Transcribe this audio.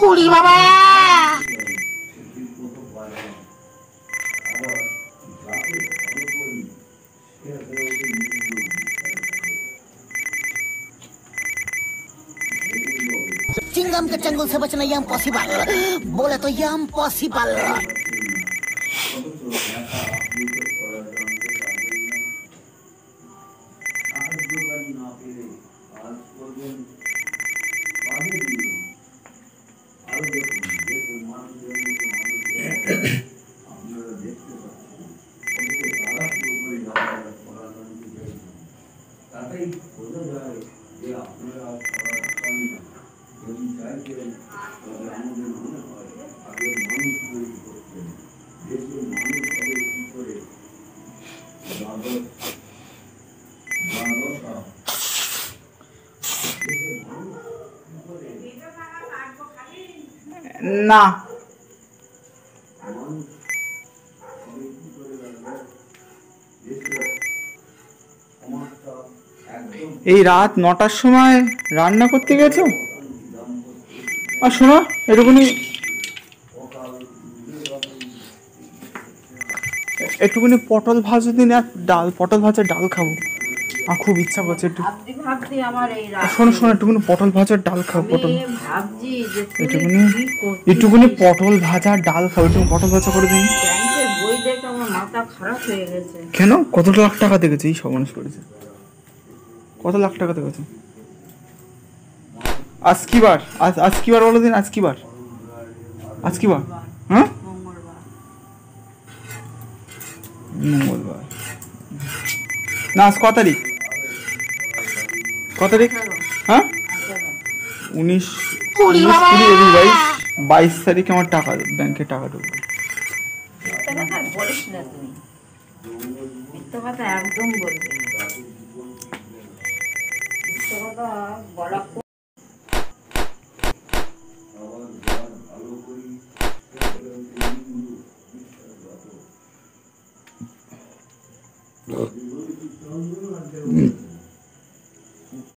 উড়ি বাবা चिंगम के चंगुल से बचना ये इम्पॉसिबल बोले तो ये इम्पॉसिबल না এই রাত 9টার সময় রান্না করতে গেছো? আর শোনো একটুখানি পটল ভাজা দিন আর ডাল, পটল ভাজার ডাল খাবো। আমার খুব ইচ্ছা করছে একটু। শোনো একটুখানি পটল ভাজার ডাল খাবো। একটুখানি পটল ভাজার ডাল খাবো। একটু পটল ভাজা করে দিন। কেন? কত লাখ টাকা দেখেছে এই সব মানুষ করেছে? কত লাখ টাকা দেখেছে? আজ কি বার? আজ কি বার বলো দিন। আজ কি বার? হ্যাঁ মঙ্গলবার না। আজ কত তারিখ? হ্যাঁ 19, 20, 21, 22 তারিখে আমার টাকা ব্যাংকে টাকা ঢুকবে। একদম বলবি